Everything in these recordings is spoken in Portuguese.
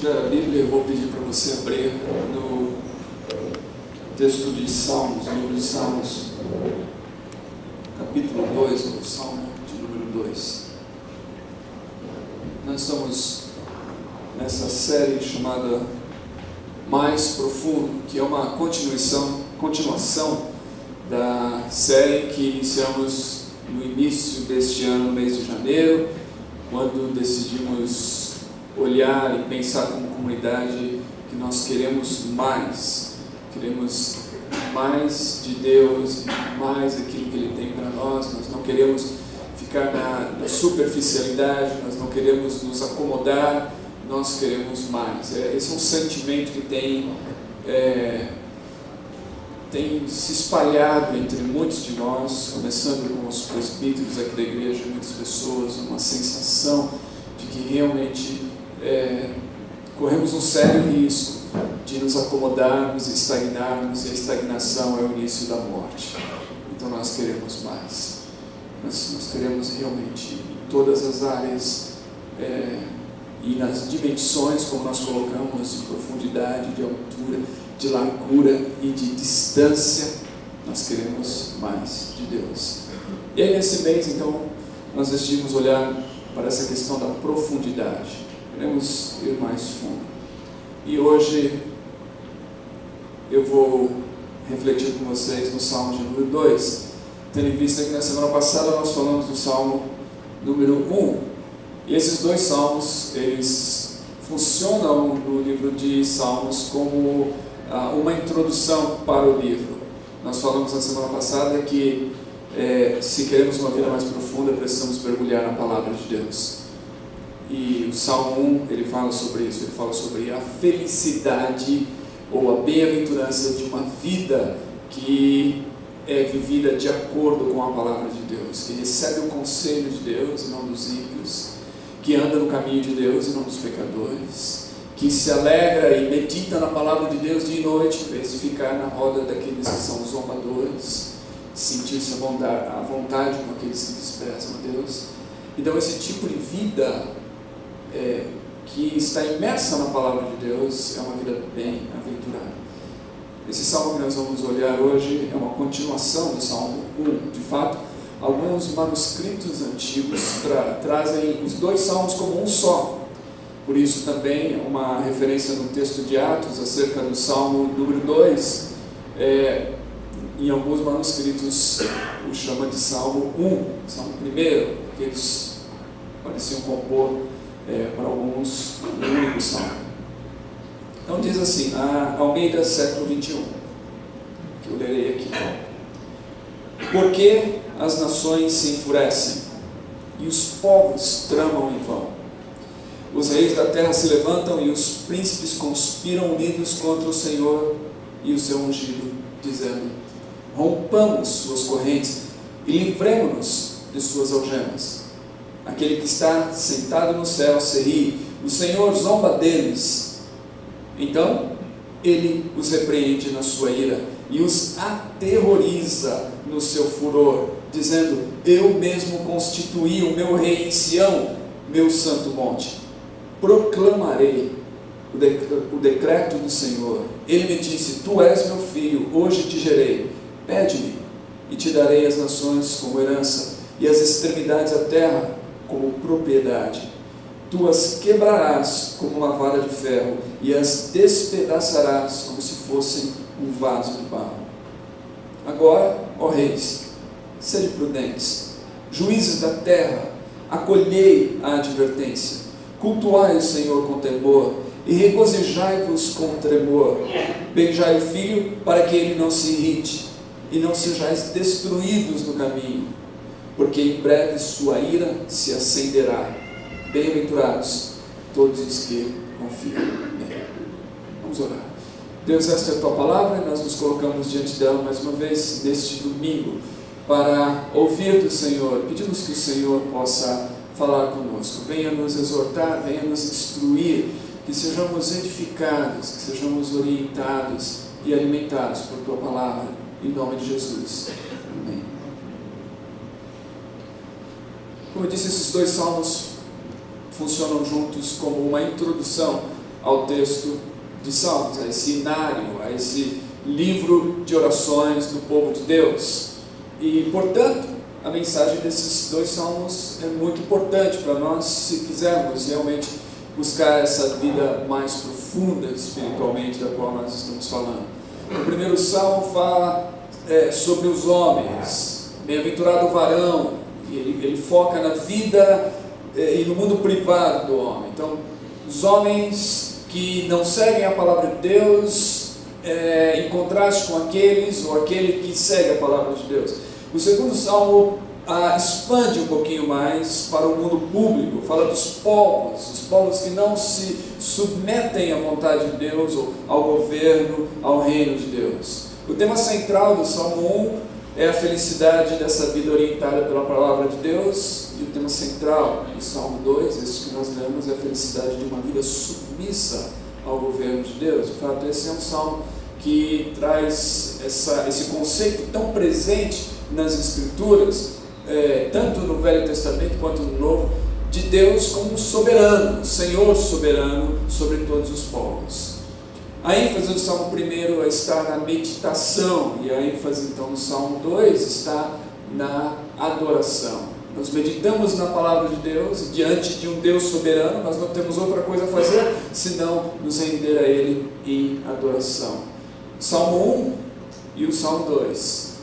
tiver a Bíblia, eu vou pedir para você abrir no texto de Salmos, livro de Salmos, capítulo 2, o Salmo de número 2. Nós estamos nessa série chamada Mais Profundo, que é uma continuação da série que iniciamos no início deste ano, no mês de janeiro, quando decidimos olhar e pensar como comunidade que nós queremos mais de Deus, mais aquilo que Ele tem para nós. Nós não queremos ficar na superficialidade, nós não queremos nos acomodar, nós queremos mais. Esse é um sentimento que tem se espalhado entre muitos de nós, começando com os presbíteros aqui da igreja, muitas pessoas, uma sensação de que realmente corremos um sério risco de nos acomodarmos e estagnarmos, e a estagnação é o início da morte. Então nós queremos mais. Nós queremos realmente, em todas as áreas e nas dimensões, como nós colocamos, de profundidade, de altura, de largura e de distância, nós queremos mais de Deus. E aí nesse mês, então, nós decidimos olhar para essa questão da profundidade. Queremos ir mais fundo. E hoje eu vou refletir com vocês no Salmo de número 2, tendo em vista que na semana passada nós falamos do Salmo número 1. E esses dois salmos, eles funcionam no livro de Salmos como uma introdução para o livro. Nós falamos na semana passada que se queremos uma vida mais profunda, precisamos mergulhar na palavra de Deus. E o Salmo 1, ele fala sobre isso, ele fala sobre a felicidade ou a bem-aventurança de uma vida que é vivida de acordo com a palavra de Deus, que recebe o conselho de Deus e não dos ímpios, que anda no caminho de Deus e não dos pecadores, que se alegra e medita na palavra de Deus dia e noite, em vez de ficar na roda daqueles que são zombadores, sentir-se à vontade com aqueles que desprezam a Deus. Então esse tipo de vida que está imersa na palavra de Deus é uma vida bem-aventurada. Esse salmo que nós vamos olhar hoje é uma continuação do Salmo 1. De fato, alguns manuscritos antigos trazem os dois salmos como um só. Por isso também uma referência no texto de Atos acerca do Salmo número 2, em alguns manuscritos o chama de Salmo 1, Salmo 1, que eles pareciam compor para alguns um único salmo. Então diz assim, a Almeida século 21, que eu lerei aqui. Por que as nações se enfurecem e os povos tramam em vão? Os reis da terra se levantam e os príncipes conspiram unidos contra o Senhor e o seu ungido, dizendo: rompamos suas correntes e livremo-nos de suas algemas. Aquele que está sentado no céu se ri, o Senhor zomba deles. Então ele os repreende na sua ira e os aterroriza no seu furor, dizendo: eu mesmo constituí o meu rei em Sião, meu santo monte. Proclamarei o decreto do Senhor. Ele me disse: tu és meu filho, hoje te gerei. Pede-me e te darei as nações como herança e as extremidades da terra como propriedade. Tu as quebrarás como uma vara de ferro e as despedaçarás como se fossem um vaso de barro. Agora, ó reis, sede prudentes, juízes da terra, acolhei a advertência, cultuai o Senhor com temor e regozijai-vos com tremor. Beijai o filho para que ele não se irrite e não sejais destruídos no caminho, porque em breve sua ira se acenderá. Bem-aventurados todos os que confiam nele. Vamos orar. Deus, esta é a tua palavra e nós nos colocamos diante dela mais uma vez neste domingo para ouvir do Senhor. Pedimos que o Senhor possa falar conosco, venha nos exortar, venha nos instruir, que sejamos edificados, que sejamos orientados e alimentados por tua palavra, em nome de Jesus. Amém. Como eu disse, esses dois salmos funcionam juntos como uma introdução ao texto de Salmos, a esse inário, a esse livro de orações do povo de Deus. E, portanto, a mensagem desses dois salmos é muito importante para nós, se quisermos realmente buscar essa vida mais profunda espiritualmente da qual nós estamos falando. O primeiro salmo fala sobre os homens, bem-aventurado o varão, e ele foca na vida e no mundo privado do homem. Então, os homens que não seguem a palavra de Deus, em contraste com aqueles ou aquele que segue a palavra de Deus. O segundo salmo expande um pouquinho mais para o mundo público, fala dos povos que não se submetem à vontade de Deus ou ao governo, ao reino de Deus. O tema central do Salmo 1 é a felicidade dessa vida orientada pela palavra de Deus, e o tema central do Salmo 2, esse que nós lemos, é a felicidade de uma vida submissa ao governo de Deus. De fato, esse é um salmo que traz esse conceito tão presente nas Escrituras, tanto no Velho Testamento quanto no Novo, de Deus como soberano, Senhor soberano sobre todos os povos. A ênfase do Salmo 1 está na meditação, e a ênfase então no Salmo 2 está na adoração. Nós meditamos na palavra de Deus, e diante de um Deus soberano, nós não temos outra coisa a fazer senão nos render a Ele em adoração. O Salmo 1 e o Salmo 2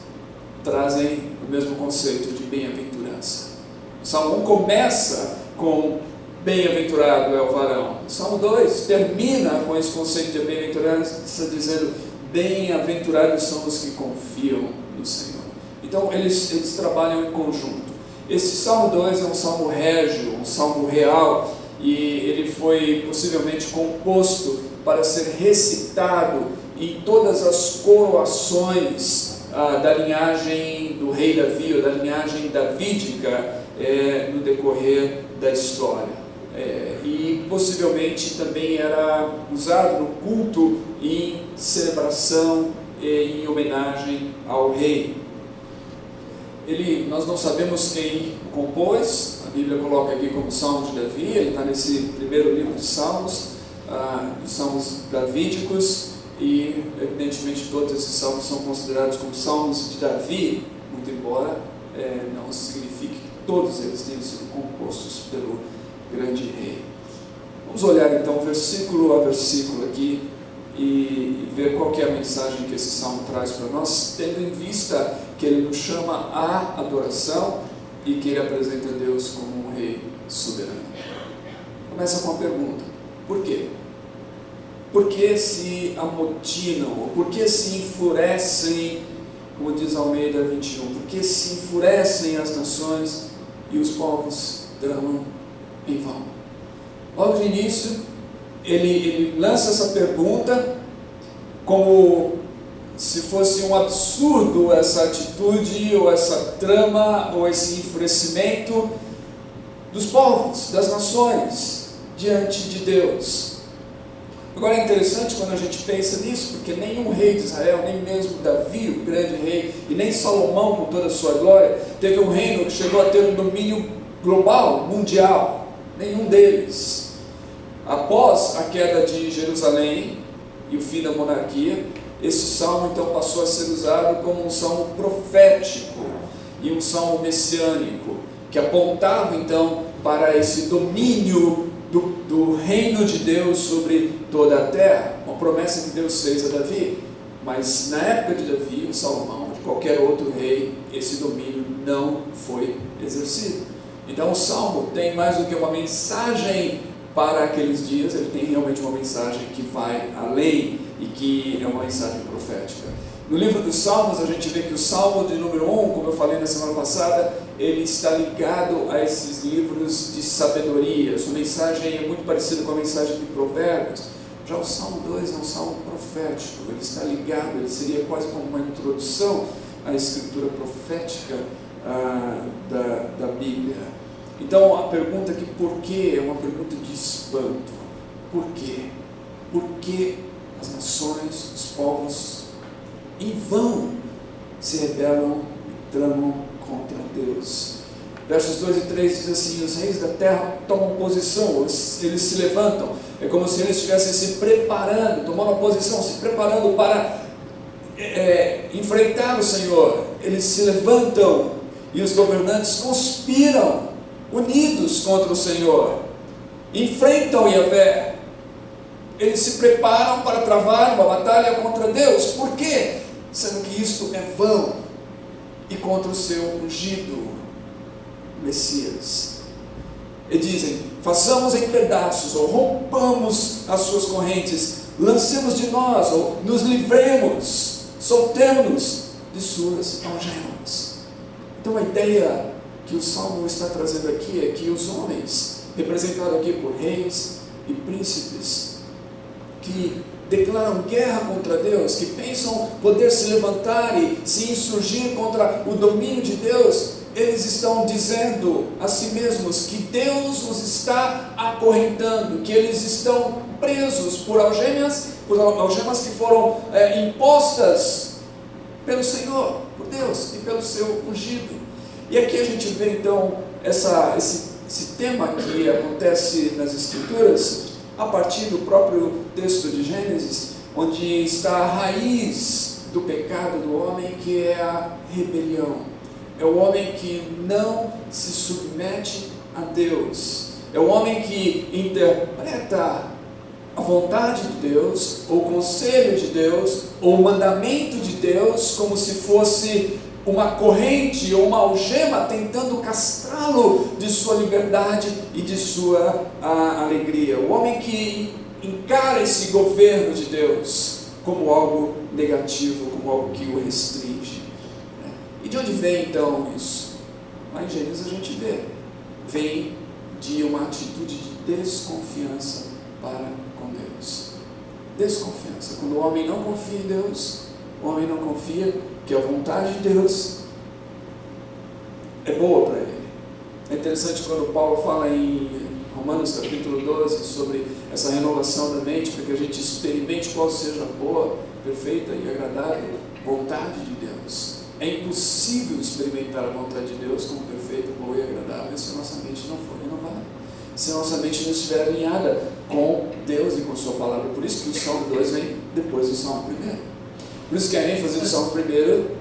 trazem o mesmo conceito de bem-aventurança. O Salmo 1 começa com bem-aventurado é o varão. O Salmo 2 termina com esse conceito de bem-aventurança, dizendo bem-aventurados são os que confiam no Senhor. Então eles trabalham em conjunto. Esse Salmo 2 é um salmo régio, um salmo real, e ele foi possivelmente composto para ser recitado em todas as coroações da linhagem do rei Davi, ou da linhagem davídica, no decorrer da história. E possivelmente também era usado no culto em celebração e em homenagem ao rei. Nós não sabemos quem o compôs, a Bíblia coloca aqui como Salmo de Davi, ele está nesse primeiro livro de Salmos, os Salmos davídicos, e evidentemente todos esses salmos são considerados como Salmos de Davi, muito embora não signifique que todos eles tenham sido compostos pelo grande rei. Vamos olhar então versículo a versículo aqui e ver qual que é a mensagem que esse salmo traz para nós, tendo em vista que ele nos chama à adoração e que ele apresenta Deus como um rei soberano. Começa com a pergunta: por quê? Por que se amotinam, ou por que se enfurecem, como diz Almeida 21, por que se enfurecem as nações e os povos tramam em vão? Logo de início, ele lança essa pergunta como se fosse um absurdo essa atitude, ou essa trama, ou esse enfurecimento dos povos, das nações, diante de Deus. Agora é interessante quando a gente pensa nisso, porque nenhum rei de Israel, nem mesmo Davi, o grande rei, e nem Salomão com toda a sua glória, teve um reino que chegou a ter um domínio global, mundial. Nenhum deles. Após a queda de Jerusalém e o fim da monarquia, esse salmo então passou a ser usado como um salmo profético e um salmo messiânico, que apontava então para esse domínio do reino de Deus sobre toda a terra, uma promessa que Deus fez a Davi. Mas na época de Davi, ou Salomão, de qualquer outro rei, esse domínio não foi exercido. Então o salmo tem mais do que uma mensagem para aqueles dias, ele tem realmente uma mensagem que vai além e que é uma mensagem profética. No livro dos Salmos, a gente vê que o Salmo de número 1, como eu falei na semana passada, ele está ligado a esses livros de sabedoria. Sua mensagem é muito parecida com a mensagem de Provérbios. Já o Salmo 2 é um salmo profético, ele está ligado, ele seria quase como uma introdução à escritura profética da Bíblia. Então a pergunta aqui, por quê? É uma pergunta de espanto. Por quê? Por que as nações, os povos, em vão se rebelam e tramam contra Deus? Versos 2 e 3 diz assim: os reis da terra tomam posição, eles se levantam. É como se eles estivessem se preparando, tomando uma posição, se preparando para enfrentar o Senhor. Eles se levantam e os governantes conspiram, unidos contra o Senhor, enfrentam Yahvé. Eles se preparam para travar uma batalha contra Deus. Por quê? Sendo que isto é vão e contra o seu ungido Messias. E dizem: façamos em pedaços, ou rompamos as suas correntes, lancemos de nós, ou nos livremos, soltemos de suas algemas. Então a ideia que o Salmo está trazendo aqui é que os homens, representados aqui por reis e príncipes, que declaram guerra contra Deus, que pensam poder se levantar e se insurgir contra o domínio de Deus, eles estão dizendo a si mesmos que Deus os está acorrentando, que eles estão presos por algemas que foram impostas pelo Senhor, por Deus e pelo seu ungido. E aqui a gente vê então esse tema que acontece nas Escrituras, a partir do próprio texto de Gênesis, onde está a raiz do pecado do homem, que é a rebelião. É o homem que não se submete a Deus. É o homem que interpreta a vontade de Deus, ou o conselho de Deus, ou o mandamento de Deus, como se fosse uma corrente ou uma algema tentando castrá-lo de sua liberdade e de sua alegria. O homem que encara esse governo de Deus como algo negativo, como algo que o restringe. E de onde vem então isso? Lá em Gênesis a gente vê. Vem de uma atitude de desconfiança para com Deus. Desconfiança. Quando o homem não confia em Deus, o homem não confia que a vontade de Deus é boa para ele. É interessante quando Paulo fala em Romanos capítulo 12 sobre essa renovação da mente, para que a gente experimente qual seja a boa, perfeita e agradável vontade de Deus. É impossível experimentar a vontade de Deus como perfeita, boa e agradável se a nossa mente não for renovada, se a nossa mente não estiver alinhada com Deus e com sua palavra. Por isso que o Salmo 2 vem depois do Salmo 1. Por isso que a ênfase do Salmo 1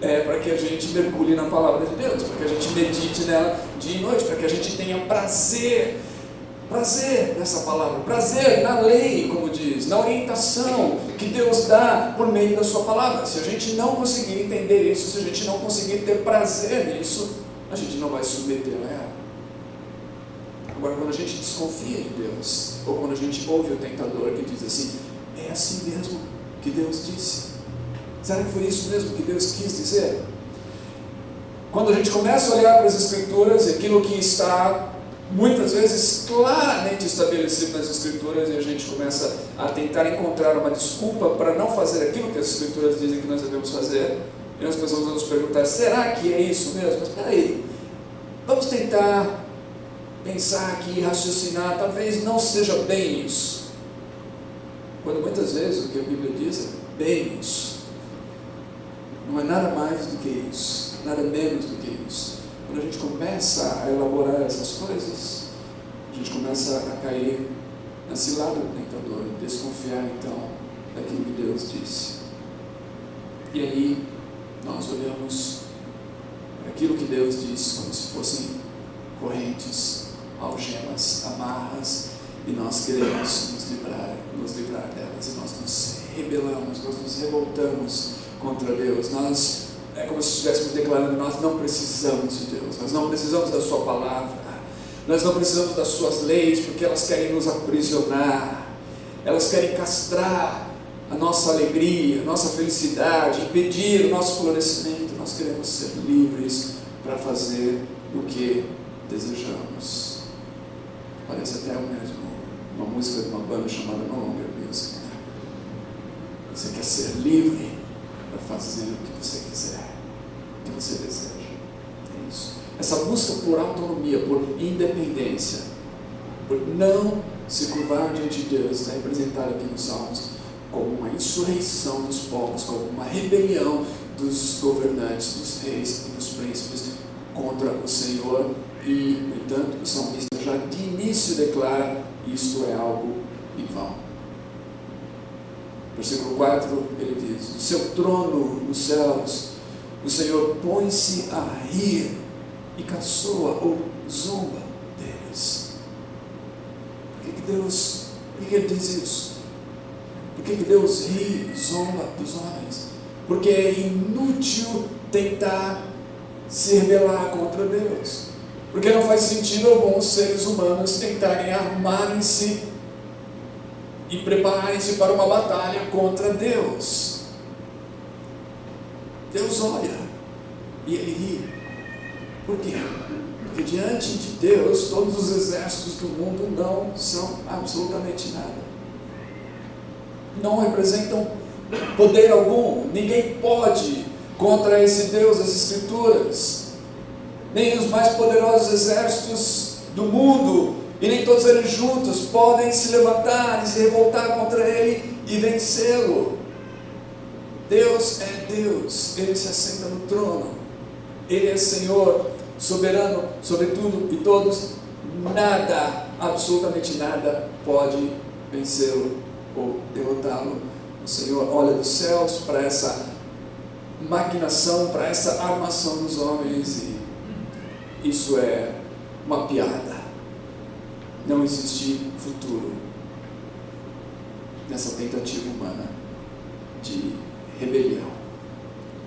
é para que a gente mergulhe na palavra de Deus, para que a gente medite nela dia e noite, para que a gente tenha prazer nessa palavra, prazer na lei, como diz, na orientação que Deus dá por meio da sua palavra. Se a gente não conseguir entender isso, se a gente não conseguir ter prazer nisso, a gente não vai submeter a ela. Agora, quando a gente desconfia de Deus, ou quando a gente ouve o tentador que diz assim: é assim mesmo que Deus disse? Será que foi isso mesmo que Deus quis dizer? Quando a gente começa a olhar para as Escrituras, aquilo que está muitas vezes claramente estabelecido nas Escrituras, e a gente começa a tentar encontrar uma desculpa para não fazer aquilo que as Escrituras dizem que nós devemos fazer, e nós começamos a nos perguntar: será que é isso mesmo? Mas espera aí, vamos tentar pensar aqui, raciocinar, talvez não seja bem isso, quando muitas vezes o que a Bíblia diz é bem isso. Não é nada mais do que isso, nada menos do que isso. Quando a gente começa a elaborar essas coisas, a gente começa a cair na cilada do tentador, desconfiar então daquilo que Deus disse. E aí nós olhamos para aquilo que Deus disse como se fossem correntes, algemas, amarras, e nós queremos nos livrar delas, e nós nos rebelamos, nós nos revoltamos contra Deus. É como se estivéssemos declarando: nós não precisamos de Deus, nós não precisamos da sua palavra, nós não precisamos das suas leis, porque elas querem nos aprisionar, elas querem castrar a nossa alegria, a nossa felicidade, impedir o nosso florescimento. Nós queremos ser livres para fazer o que desejamos. Parece até mesmo uma música de uma banda chamada No Longer Music. Você quer ser livre para fazer o que você quiser, o que você deseja. É isso. Essa busca por autonomia, por independência, por não se curvar diante de Deus, está representada aqui nos Salmos como uma insurreição dos povos, como uma rebelião dos governantes, dos reis e dos príncipes contra o Senhor. E, no entanto, o salmista já de início declara: isto é algo em vão. Versículo 4, ele diz: do seu trono nos céus, o Senhor põe-se a rir e caçoa ou zomba deles. Por que ele diz isso? Por que Deus ri e zomba dos homens? Porque é inútil tentar se rebelar contra Deus. Porque não faz sentido algum os seres humanos tentarem armarem-se e prepararem-se para uma batalha contra Deus. Deus olha e ele ri. Por quê? Porque diante de Deus, todos os exércitos do mundo não são absolutamente nada. Não representam poder algum. Ninguém pode contra esse Deus. As Escrituras, nem os mais poderosos exércitos do mundo, e nem todos eles juntos podem se levantar e se revoltar contra ele e vencê-lo. Deus é Deus, ele se assenta no trono, ele é Senhor, soberano sobre tudo e todos. Nada, absolutamente nada pode vencê-lo ou derrotá-lo. O Senhor olha dos céus para essa maquinação, para essa armação dos homens, e isso é uma piada. Não existe futuro nessa tentativa humana de rebelião.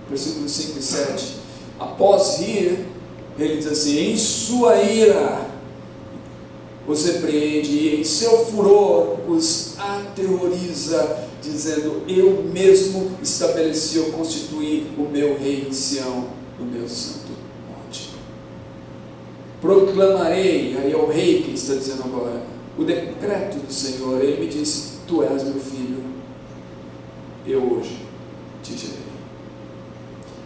Versículos 5 e 7, após rir, ele diz assim: em sua ira os repreende, e em seu furor os aterroriza, dizendo: eu mesmo estabeleci ou constituí o meu rei em Sião, no meu santo monte. Proclamarei, aí é o rei que está dizendo agora, o decreto do Senhor. Ele me disse: tu és meu filho, eu hoje te gerei.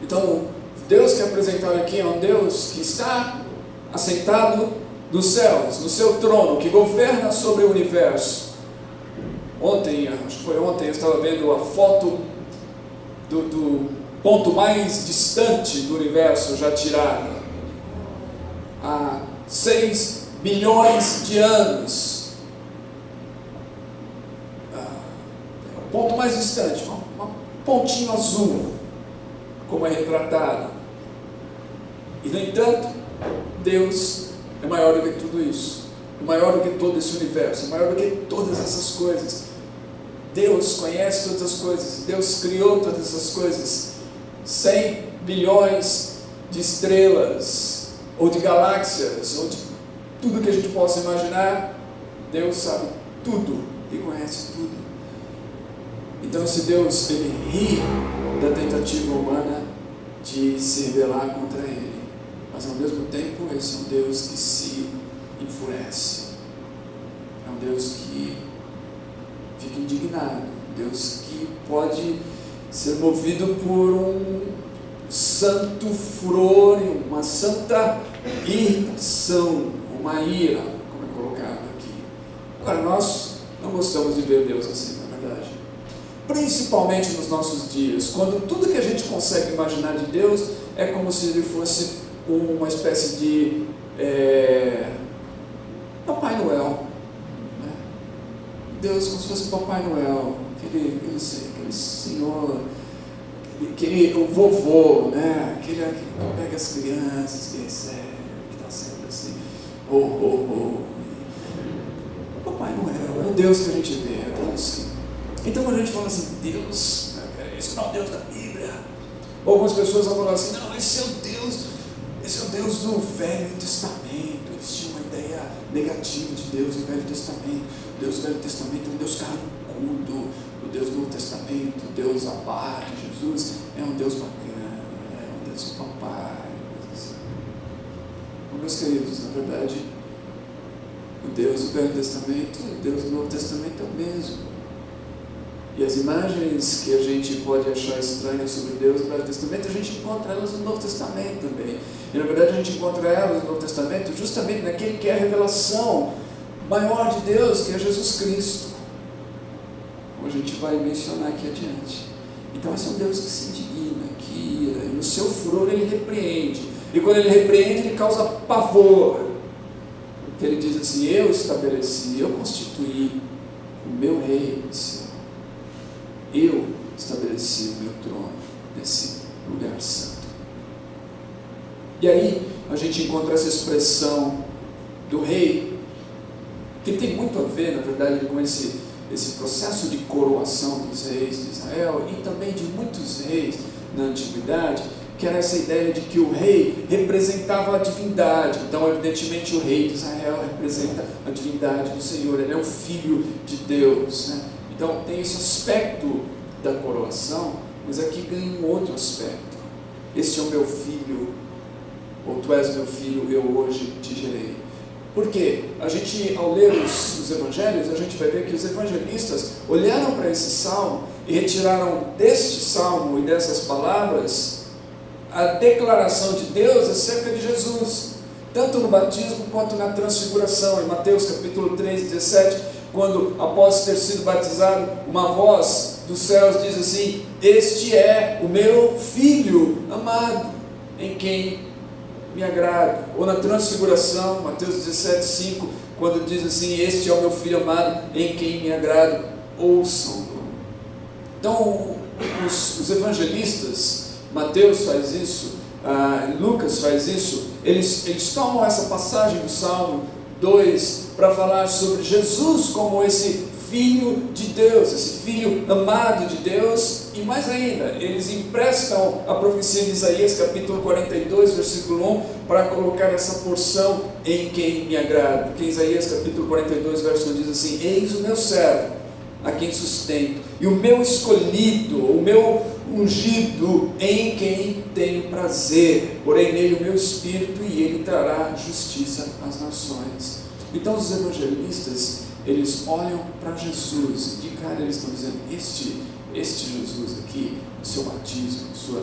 Então, Deus que é apresentado aqui é um Deus que está assentado nos céus, no seu trono, que governa sobre o universo. Ontem, acho que foi ontem, eu estava vendo a foto do ponto mais distante do universo já tirada, há 6 bilhões de anos. O ponto mais distante, um pontinho azul, como é retratado. E, no entanto, Deus é maior do que tudo isso, é maior do que todo esse universo, é maior do que todas essas coisas. Deus conhece todas as coisas, Deus criou todas essas coisas. 100 bilhões de estrelas, ou de galáxias, ou de tudo que a gente possa imaginar, Deus sabe tudo e conhece tudo. Então, se Deus ele ri da tentativa humana de se rebelar contra ele, mas ao mesmo tempo esse é um Deus que se enfurece, é um Deus que fica indignado, um Deus que pode ser movido por um santo furor, uma santa irritação, uma ira, como é colocado aqui. Agora, nós não gostamos de ver Deus assim, na verdade, principalmente nos nossos dias, quando tudo que a gente consegue imaginar de Deus é como se ele fosse uma espécie de Papai Noel, né? Deus como se fosse Papai Noel, aquele senhor, o vovô, né? aquele que pega as crianças, que recebe, que está sempre assim, Papai Noel é o Deus que a gente vê, é Deus assim. Então quando a gente fala assim, Deus, esse não é o Deus da Bíblia, ou algumas pessoas vão falar assim, não, esse é o Deus do Velho Testamento. Eles tinham uma ideia negativa de Deus no Velho Testamento. Deus do Velho Testamento é um Deus carrancudo, o Deus do Novo Testamento, o Deus abate, Jesus é um Deus bacana, é um Deus papai. Meus queridos, na verdade, o Deus do Velho Testamento e o Deus do Novo Testamento é o mesmo. E as imagens que a gente pode achar estranhas sobre Deus no Velho Testamento, a gente encontra elas no Novo Testamento também. E na verdade a gente encontra elas no Novo Testamento justamente naquele que é a revelação maior de Deus, que é Jesus Cristo, como a gente vai mencionar aqui adiante. Então esse é um Deus que se indigna, que ira, e no seu furor ele repreende. E quando ele repreende, ele causa pavor. Porque ele diz assim, eu estabeleci, eu constituí o meu rei em Sião. Eu estabeleci o meu trono nesse lugar santo. E aí a gente encontra essa expressão do rei, que tem muito a ver, na verdade, com esse processo de coroação dos reis de Israel e também de muitos reis na antiguidade, que era essa ideia de que o rei representava a divindade. Então, evidentemente, o rei de Israel representa a divindade do Senhor, ele é o filho de Deus, né? Então, tem esse aspecto da coroação, mas aqui ganha um outro aspecto. Este é o meu filho, ou tu és meu filho, eu hoje te gerei. Porque a gente, ao ler os evangelhos, a gente vai ver que os evangelistas olharam para esse salmo e retiraram deste salmo e dessas palavras a declaração de Deus acerca de Jesus, tanto no batismo quanto na transfiguração. Em Mateus capítulo 3, 17, quando após ter sido batizado, uma voz dos céus diz assim: este é o meu filho amado, em quem me agrado. Ou na transfiguração, Mateus 17, 5, quando diz assim: este é o meu filho amado, em quem me agrado, ouçam-no. Então, os evangelistas, Mateus faz isso, Lucas faz isso, eles tomam essa passagem do Salmo 2 para falar sobre Jesus como esse Filho de Deus, esse Filho amado de Deus, e mais ainda, eles emprestam a profecia de Isaías capítulo 42, versículo 1, para colocar essa porção em quem me agrada. Porque Isaías capítulo 42, verso 1 diz assim: eis o meu servo, a quem sustento, e o meu escolhido, o meu ungido, em quem tenho prazer, porém nele o meu espírito, e ele trará justiça às nações. Então os evangelistas, eles olham para Jesus, e de cara eles estão dizendo: este Jesus aqui, o seu batismo, a sua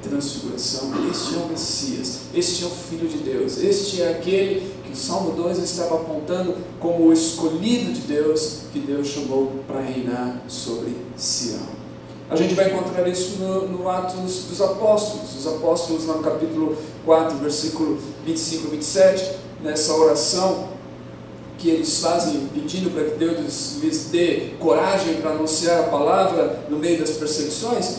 transfiguração, este é o Messias, este é o Filho de Deus, este é aquele que o Salmo 2 estava apontando como o escolhido de Deus, que Deus chamou para reinar sobre Sião. A gente vai encontrar isso no Atos dos Apóstolos. Os apóstolos, lá no capítulo 4, versículo 25 e 27, nessa oração que eles fazem pedindo para que Deus lhes dê coragem para anunciar a palavra no meio das perseguições,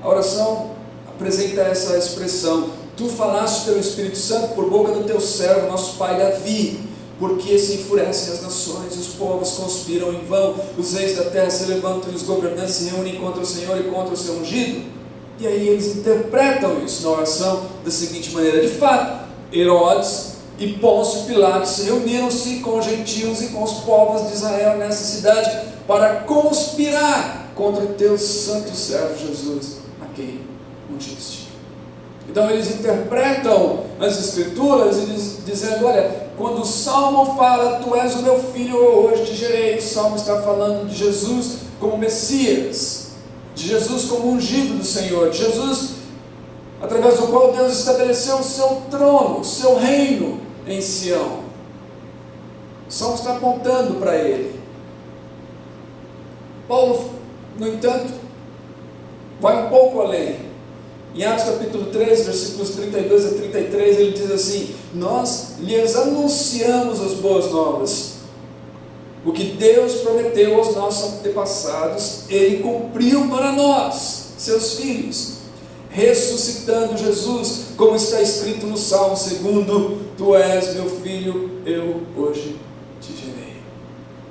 a oração apresenta essa expressão: tu falaste pelo Espírito Santo por boca do teu servo, nosso pai Davi, porque se enfurecem as nações e os povos conspiram em vão, os reis da terra se levantam e os governantes se reúnem contra o Senhor e contra o seu ungido. E aí eles interpretam isso na oração da seguinte maneira: de fato, Herodes e Pôncio Pilatos reuniram-se com os gentios e com os povos de Israel nessa cidade para conspirar contra o teu santo servo Jesus, a quem ungiste. Então eles interpretam as escrituras dizendo: olha, quando o Salmo fala, tu és o meu filho, hoje te gerei, o Salmo está falando de Jesus como Messias, de Jesus como ungido do Senhor, de Jesus através do qual Deus estabeleceu o seu trono, o seu reino em Sião. O Salmo está apontando para ele. Paulo, no entanto, vai um pouco além. Em Atos capítulo 3, versículos 32 a 33, ele diz assim: nós lhes anunciamos as boas novas. O que Deus prometeu aos nossos antepassados, Ele cumpriu para nós, seus filhos, ressuscitando Jesus, como está escrito no Salmo 2: tu és meu filho, eu hoje te gerei.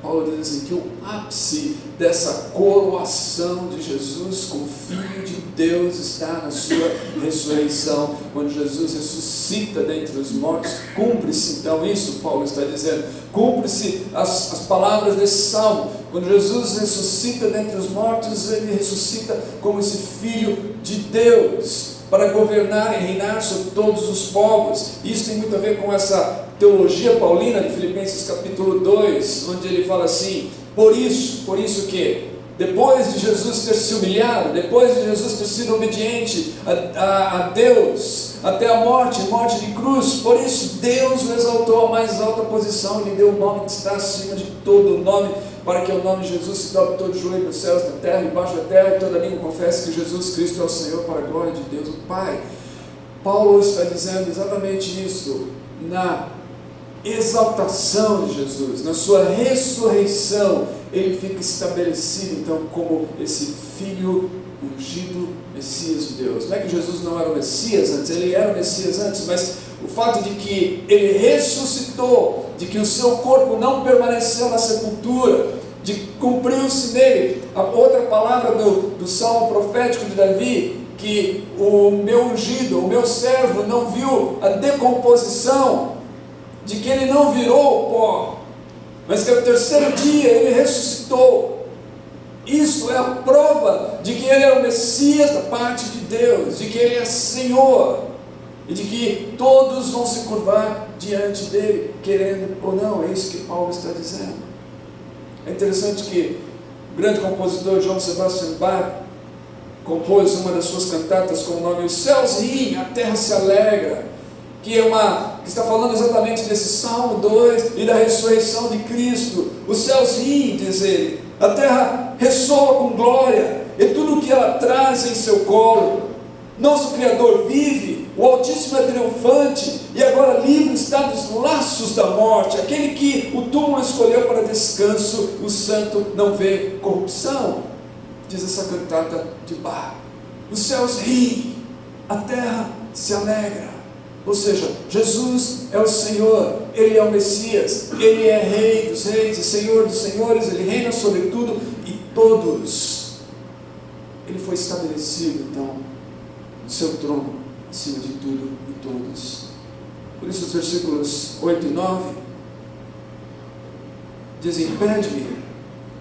Paulo diz assim, que o ápice dessa coroação de Jesus como Filho de Deus está na sua ressurreição. Quando Jesus ressuscita dentre os mortos, cumpre-se então isso, Paulo está dizendo, cumpre-se as palavras desse salmo. Quando Jesus ressuscita dentre os mortos, ele ressuscita como esse Filho de Deus, para governar e reinar sobre todos os povos. Isso tem muito a ver com essa teologia paulina de Filipenses capítulo 2, onde ele fala assim: por isso que depois de Jesus ter se humilhado, depois de Jesus ter sido obediente a Deus até a morte de cruz, por isso Deus o exaltou à mais alta posição e lhe deu o nome que está acima de todo nome, para que o nome de Jesus se dobre todo o joelho nos céus, na terra e embaixo da terra, e toda língua confesse que Jesus Cristo é o Senhor, para a glória de Deus o Pai. Paulo está dizendo exatamente isso na exaltação de Jesus, na sua ressurreição, ele fica estabelecido então como esse Filho ungido, Messias de Deus. Não é que Jesus não era o Messias antes, ele era o Messias antes, mas o fato de que ele ressuscitou, de que o seu corpo não permaneceu na sepultura, de cumpriu-se nele. A outra palavra do salmo profético de Davi, que o meu ungido, o meu servo não viu a decomposição, de que ele não virou pó, mas que ao terceiro dia ele ressuscitou. Isso é a prova de que ele é o Messias da parte de Deus, de que ele é Senhor, e de que todos vão se curvar diante dele, querendo ou não. É isso que Paulo está dizendo. É interessante que o grande compositor Johann Sebastian Bach compôs uma das suas cantatas com o nome Os Céus Riem, a Terra se Alegra, que está falando exatamente desse Salmo 2 e da ressurreição de Cristo. Os céus riem, diz ele, a terra ressoa com glória, e tudo o que ela traz em seu colo. Nosso Criador vive, o Altíssimo é triunfante, e agora livre está dos laços da morte. Aquele que o túmulo escolheu para descanso, o santo não vê corrupção. Diz essa cantata de Bach. Os céus riem, a terra se alegra. Ou seja, Jesus é o Senhor, Ele é o Messias, Ele é Rei dos reis e Senhor dos senhores, Ele reina sobre tudo e todos. Ele foi estabelecido, então, no seu trono, acima de tudo e todos. Por isso os versículos 8 e 9 dizem: pede-me,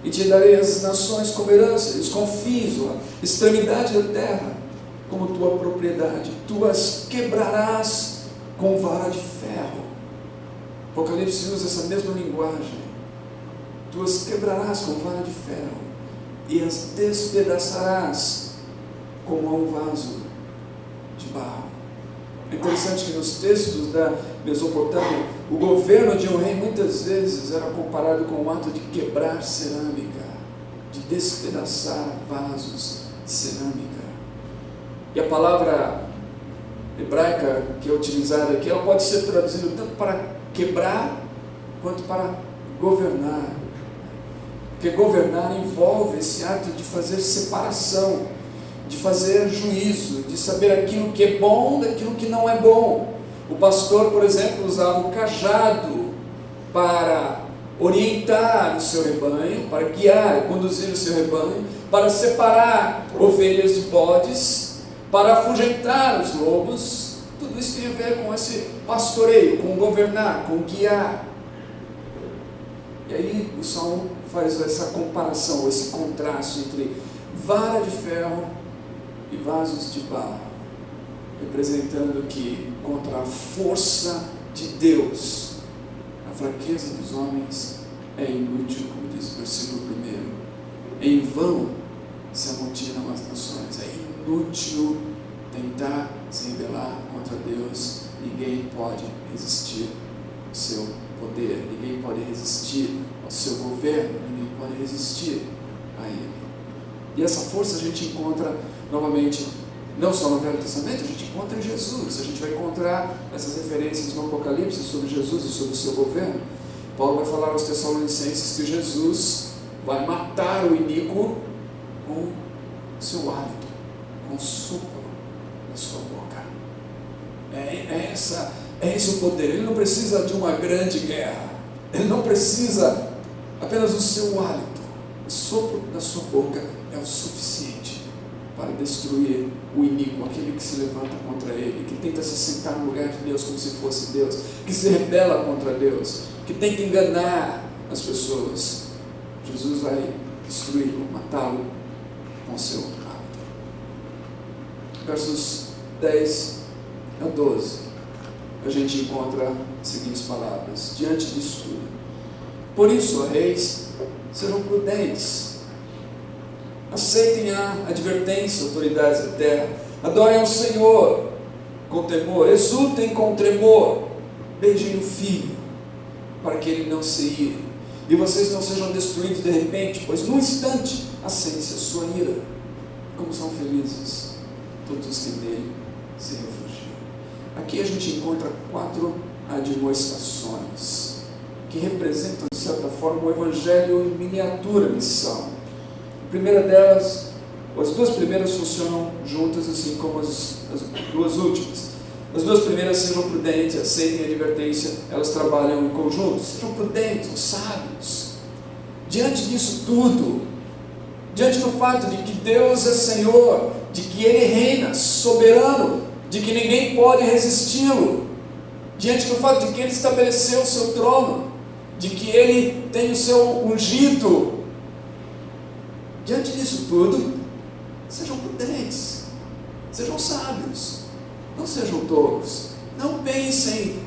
e te darei as nações como herança, e os confins, a extremidade da terra, como tua propriedade. Tu as quebrarás com vara de ferro. Apocalipse usa essa mesma linguagem. Tu as quebrarás com vara de ferro, e as despedaçarás como a um vaso de barro. É interessante que nos textos da Mesopotâmia, o governo de um rei muitas vezes era comparado com o ato de quebrar cerâmica, de despedaçar vasos de cerâmica. E a palavra hebraica que é utilizada aqui, ela pode ser traduzida tanto para quebrar quanto para governar. Porque governar envolve esse ato de fazer separação, de fazer juízo, de saber aquilo que é bom daquilo que não é bom. O pastor, por exemplo, usava o cajado para orientar o seu rebanho, para guiar, conduzir o seu rebanho, para separar ovelhas de bodes, para afugentar os lobos. Tudo isso tem a ver com esse pastoreio, com governar, com guiar. E aí o Salmo faz essa comparação, esse contraste entre vara de ferro e vasos de barro, representando que contra a força de Deus, a fraqueza dos homens é inútil, como diz o versículo 1. Em vão se amotinam as nações. É inútil tentar se rebelar contra Deus. Ninguém pode resistir ao seu poder, ninguém pode resistir ao seu governo, ninguém pode resistir a ele. E essa força a gente encontra novamente, não só no Velho Testamento, a gente encontra em Jesus. A gente vai encontrar essas referências no Apocalipse sobre Jesus e sobre o seu governo. Paulo vai falar aos Tessalonicenses que Jesus vai matar o iníquo com o seu hálito, com o sopro da sua boca. É esse o poder. Ele não precisa de uma grande guerra, ele não precisa apenas do seu hálito. O sopro da sua boca é o suficiente para destruir o iníquo, aquele que se levanta contra ele, que tenta se sentar no lugar de Deus como se fosse Deus, que se rebela contra Deus, que tenta enganar as pessoas. Jesus vai destruí-lo, matá-lo com seu hálito. Versos 10 a 12, a gente encontra as seguintes palavras: diante disso tudo, por isso, ó reis, sejam prudentes, aceitem a advertência, autoridades da terra, adorem ao Senhor com temor, exultem com tremor, beijem o Filho, para que ele não se ire, e vocês não sejam destruídos de repente, pois num instante acende-se a sua ira. Como são felizes todos os que nele se refugiam. Aqui a gente encontra 4 admoestações, que representam, de certa forma, o Evangelho em miniatura missão. A primeira delas, as duas primeiras funcionam juntas, assim como as duas últimas. As duas primeiras: sejam prudentes, aceitem a advertência, elas trabalham em conjunto. Sejam prudentes, sábios. Diante disso tudo, diante do fato de que Deus é Senhor, de que Ele reina soberano, de que ninguém pode resisti-lo, diante do fato de que Ele estabeleceu o seu trono, de que Ele tem o seu ungido, diante disso tudo, sejam prudentes, sejam sábios, não sejam tolos, não pensem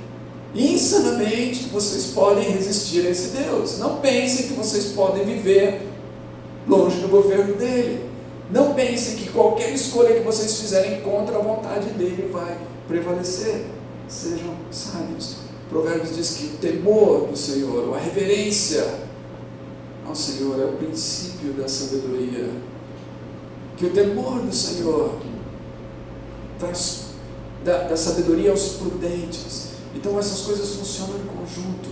insanamente que vocês podem resistir a esse Deus, não pensem que vocês podem viver longe do governo dele, não pensem que qualquer escolha que vocês fizerem contra a vontade dele vai prevalecer. Sejam sábios. Provérbios diz que o temor do Senhor, a reverência ao Senhor é o princípio da sabedoria, que o temor do Senhor traz da sabedoria aos prudentes. Então essas coisas funcionam em conjunto.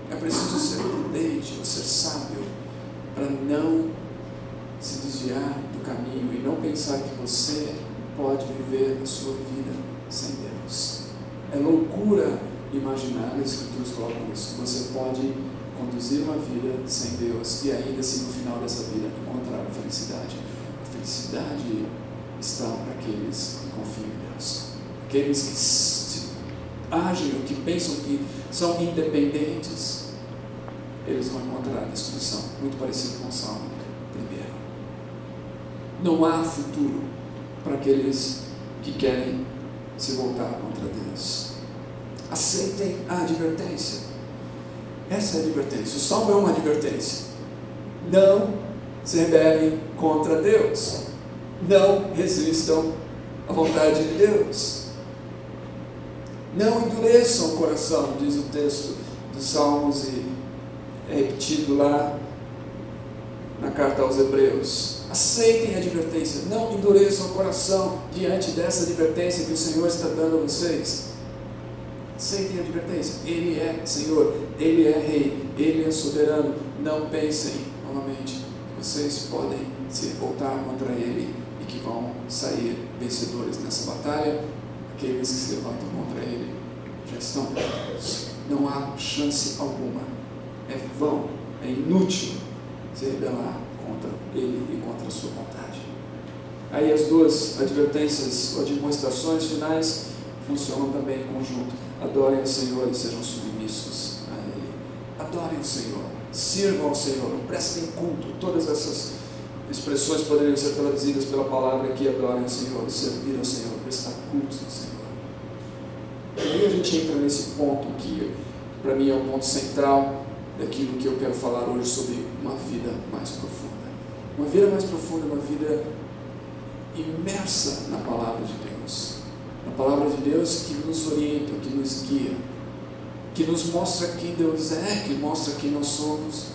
É preciso ser prudente, ou ser sábio, para não se desviar do caminho e não pensar que você pode viver a sua vida sem Deus. É loucura imaginar, as Escrituras colocam isso, que você pode conduzir uma vida sem Deus e ainda assim no final dessa vida encontrar a felicidade. A felicidade está para aqueles que confiam em Deus, aqueles que agem ou que pensam que são independentes. Eles vão encontrar a destruição, muito parecido com o Salmo 1. Não há futuro para aqueles que querem se voltar contra Deus. Aceitem a advertência. Essa é a advertência. O Salmo é uma advertência. Não se rebelem contra Deus. Não resistam à vontade de Deus. Não endureçam o coração, diz o texto dos Salmos e é repetido lá na carta aos Hebreus. Aceitem a advertência, não endureçam o coração diante dessa advertência que o Senhor está dando a vocês. Aceitem a advertência. Ele é Senhor, Ele é Rei, Ele é soberano. Não pensem novamente que vocês podem se voltar contra Ele e que vão sair vencedores nessa batalha. Aqueles que se levantam contra Ele já estão perdidos. Não há chance alguma. É vão, é inútil se rebelar contra Ele e contra a sua vontade. Aí as duas advertências ou demonstrações finais funcionam também em conjunto. Adorem o Senhor e sejam submissos a Ele. Adorem o Senhor, sirvam ao Senhor, prestem culto. Todas essas expressões poderiam ser traduzidas pela palavra aqui: adorem o Senhor, servir ao Senhor, prestar culto ao Senhor. E aí a gente entra nesse ponto que para mim é o ponto central daquilo que eu quero falar hoje sobre uma vida mais profunda. Uma vida mais profunda, uma vida imersa na palavra de Deus. Na palavra de Deus que nos orienta, que nos guia, que nos mostra quem Deus é, que mostra quem nós somos,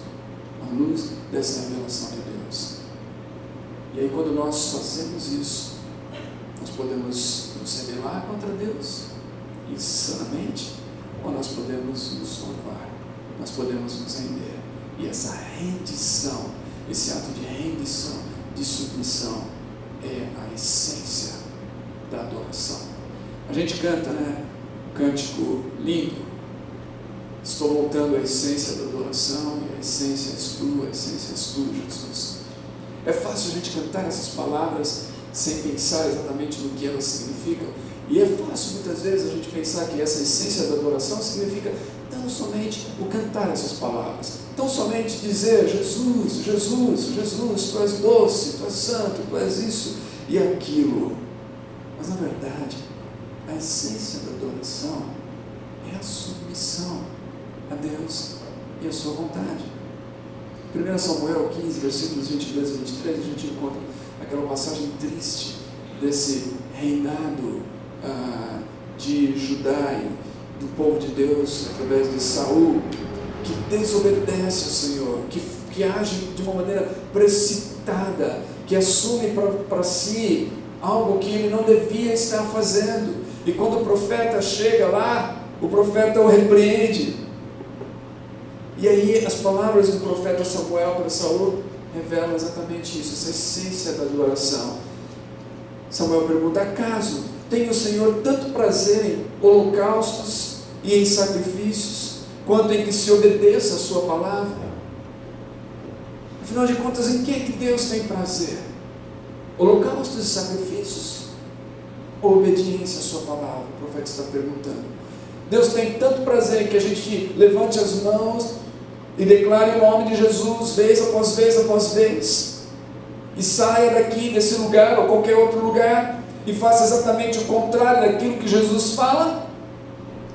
à luz dessa revelação de Deus. E aí quando nós fazemos isso, nós podemos nos rebelar contra Deus, insanamente, ou nós podemos nos curvar, nós podemos nos render. E essa rendição, esse ato de rendição, de submissão, é a essência da adoração. A gente canta, né? Um cântico lindo. Estou voltando à essência da adoração, e a essência és tu, Jesus. É fácil a gente cantar essas palavras sem pensar exatamente no que elas significam. E é fácil muitas vezes a gente pensar que essa essência da adoração significa tão somente o cantar essas palavras, tão somente dizer Jesus, Jesus, Jesus, tu és doce, tu és santo, tu és isso e aquilo. Mas na verdade, a essência da adoração é a submissão a Deus e a sua vontade. 1 Samuel 15, versículos 22 e 23, a gente encontra aquela passagem triste desse reinado de Judá e do povo de Deus através de Saul, que desobedece ao Senhor, que age de uma maneira precipitada, que assume para si algo que ele não devia estar fazendo. E quando o profeta chega lá, o profeta o repreende. E aí as palavras do profeta Samuel para Saul revelam exatamente isso, essa essência da adoração. Samuel pergunta: acaso tem o Senhor tanto prazer em holocaustos e em sacrifícios, quanto em que se obedeça a sua palavra? Afinal de contas, em que Deus tem prazer? Holocaustos e sacrifícios? Ou obediência à sua palavra? O profeta está perguntando. Deus tem tanto prazer em que a gente levante as mãos e declare o nome de Jesus, vez após vez após vez, e saia daqui, desse lugar ou qualquer outro lugar, e faça exatamente o contrário daquilo que Jesus fala?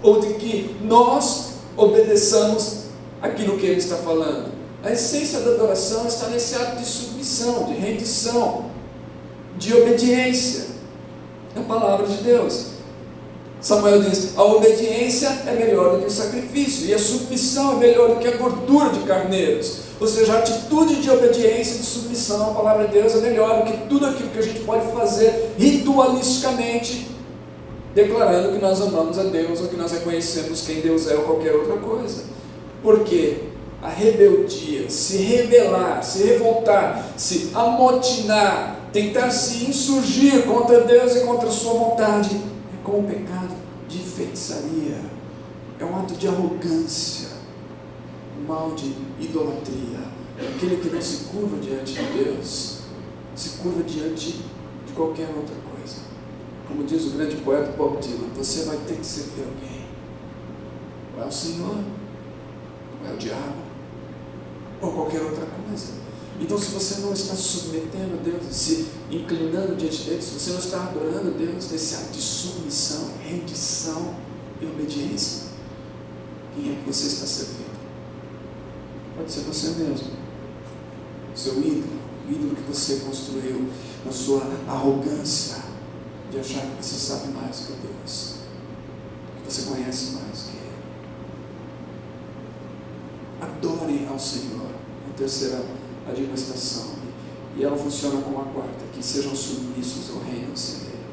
Ou de que nós obedeçamos aquilo que Ele está falando? A essência da adoração está nesse ato de submissão, de rendição, de obediência à palavra de Deus. Samuel diz: a obediência é melhor do que o sacrifício, e a submissão é melhor do que a gordura de carneiros. Ou seja, a atitude de obediência e de submissão à palavra de Deus é melhor do que tudo aquilo que a gente pode fazer ritualisticamente, declarando que nós amamos a Deus, ou que nós reconhecemos quem Deus é, ou qualquer outra coisa. Por quê? A rebeldia, se rebelar, se revoltar, se amotinar, tentar se insurgir contra Deus e contra a sua vontade, é como um pecado de feitiçaria, é um ato de arrogância, um mal de idolatria. Aquele que não se curva diante de Deus, se curva diante de qualquer outra coisa. Como diz o grande poeta Bob Dylan, você vai ter que servir alguém. Ou é o Senhor, ou é o diabo, ou qualquer outra coisa. Então, se você não está se submetendo a Deus, se inclinando diante dele, se você não está adorando a Deus nesse ato de submissão, rendição e obediência, quem é que você está servindo? Pode ser você mesmo, seu ídolo, o ídolo que você construiu na sua arrogância de achar que você sabe mais que Deus, que você conhece mais que Ele. Adorem ao Senhor. A terceira admoestação, e ela funciona como a quarta, que sejam submissos ao reino sem Ele.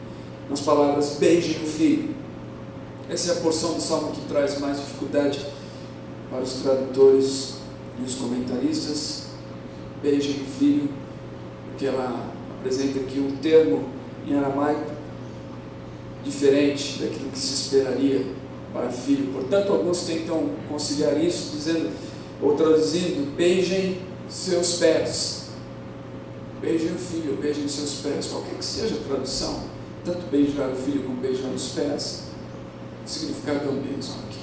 Nas palavras, beijem o filho. Essa é a porção do Salmo que traz mais dificuldade para os tradutores e os comentaristas. Beijem o filho, porque ela apresenta aqui um termo em aramaico diferente daquilo que se esperaria para filho. Portanto, alguns tentam conciliar isso dizendo, ou traduzindo, beijem seus pés. Beijem o filho, beijem seus pés. Qualquer que seja a tradução, tanto beijar o filho como beijar os pés, o significado é o mesmo aqui.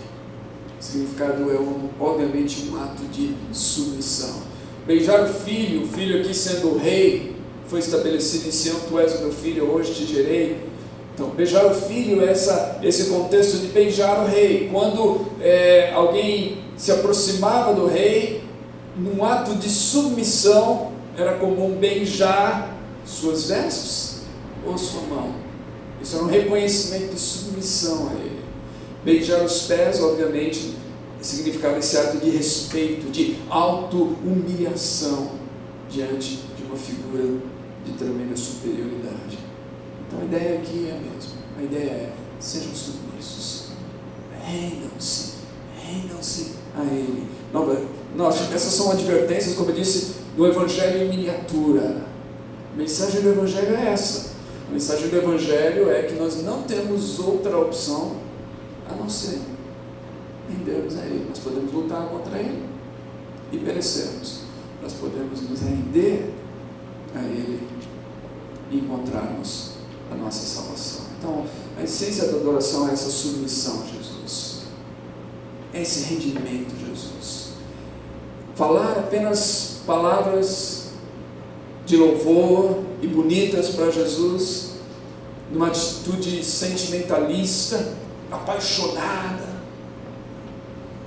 O significado é, obviamente, um ato de submissão. Beijar o filho aqui sendo o rei, foi estabelecido em Sião: tu és o meu filho, hoje te gerei. Então, beijar o filho é esse contexto de beijar o rei. Quando alguém se aproximava do rei, num ato de submissão, era comum beijar suas vestes ou sua mão. Isso era um reconhecimento de submissão a ele. Beijar os pés, obviamente, significava esse ato de respeito, de auto-humilhação diante de uma figura de tremenda superioridade. Então a ideia aqui é a mesma. A ideia é: sejam submissos, rendam-se a Ele. Essas são advertências, como eu disse, do Evangelho em miniatura. A mensagem do Evangelho é essa. A mensagem do Evangelho é que nós não temos outra opção a não ser rendermos a Ele. Nós podemos lutar contra Ele e perecermos. Nós podemos nos render a Ele e encontrarmos a nossa salvação. Então, a essência da adoração é essa submissão a Jesus. É esse rendimento a Jesus. Falar apenas palavras de louvor e bonitas para Jesus, numa atitude sentimentalista, apaixonada,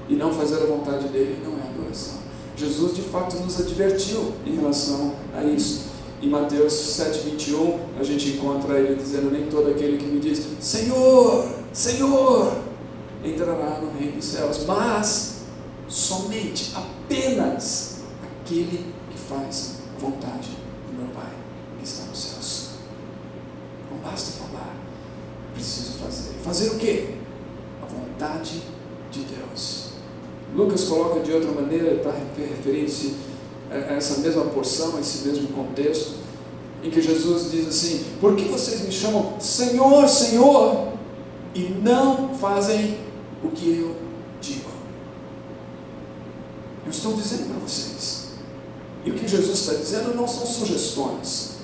e não fazer a vontade dele, não é adoração. Jesus de fato nos advertiu em relação a isso. Em Mateus 7,21, a gente encontra ele dizendo: nem todo aquele que me diz Senhor, Senhor, entrará no reino dos céus, mas somente, apenas aquele que faz a vontade do meu Pai que está nos céus. Não basta falar, é preciso fazer. Fazer o quê? A vontade de Deus. Lucas coloca de outra maneira, está referindo-se a essa mesma porção, a esse mesmo contexto, em que Jesus diz assim: por que vocês me chamam Senhor, Senhor, e não fazem o que eu digo? Eu estou dizendo para vocês. E o que Jesus está dizendo não são sugestões.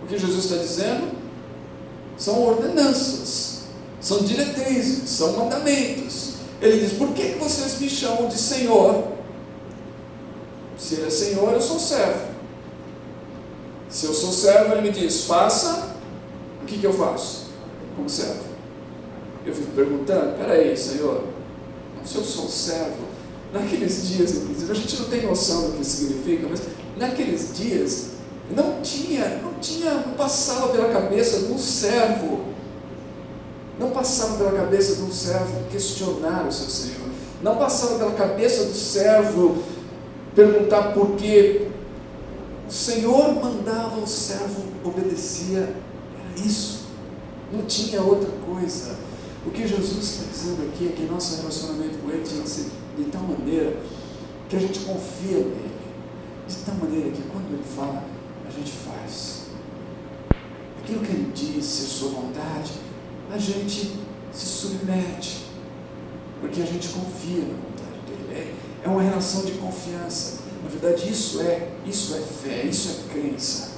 O que Jesus está dizendo são ordenanças, são diretrizes, são mandamentos. Ele diz: por que vocês me chamam de Senhor? Se Ele é Senhor, eu sou servo. Se eu sou servo, Ele me diz: faça. O que eu faço como servo? Eu fico perguntando: peraí, Senhor, se eu sou servo, naqueles dias, inclusive, a gente não tem noção do que significa, mas naqueles dias não passava pela cabeça de um servo, não passava pela cabeça de um servo questionar o seu Senhor, não passava pela cabeça do servo perguntar por quê. O Senhor mandava, o servo obedecia, era isso, não tinha outra coisa. O que Jesus está dizendo aqui é que nosso relacionamento com Ele tinha que ser de tal maneira que a gente confia nele, de tal maneira que quando Ele fala, a gente faz aquilo que Ele diz, se é sua vontade, a gente se submete, porque a gente confia na vontade dele. É uma relação de confiança. Na verdade, isso é fé, isso é crença.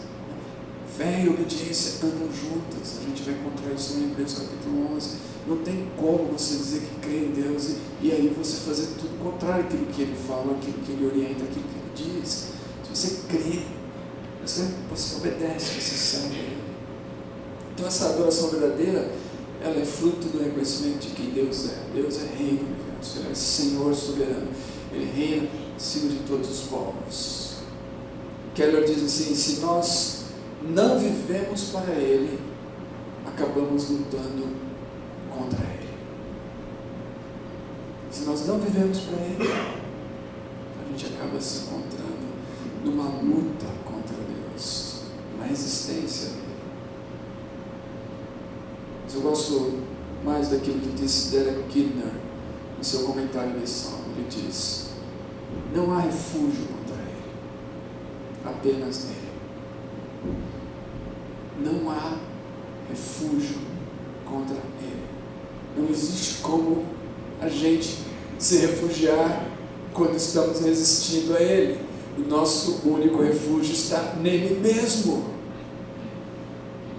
Fé e obediência andam juntas. A gente vai encontrar isso em Hebreus capítulo 11. Não tem como você dizer que crê em Deus e aí você fazer tudo contrário àquilo que Ele fala, aquilo que Ele orienta, aquilo que Ele diz. Se você crê, você obedece, você segue a Ele. Então essa adoração verdadeira, ela é fruto do reconhecimento de quem Deus é. Deus é Rei do universo, Ele é Senhor soberano, Ele reina acima de todos os povos. Keller diz assim: se nós não vivemos para Ele, acabamos lutando contra Ele. Se nós não vivemos para Ele, a gente acaba se encontrando numa luta contra Deus, numa resistência a Ele. Mas eu gosto mais daquilo que disse Derek Kidner no seu comentário desse salmo. Ele diz: não há refúgio contra Ele, apenas nele. Não há refúgio contra Ele. Não existe como a gente se refugiar quando estamos resistindo a Ele. O nosso único refúgio está nele mesmo.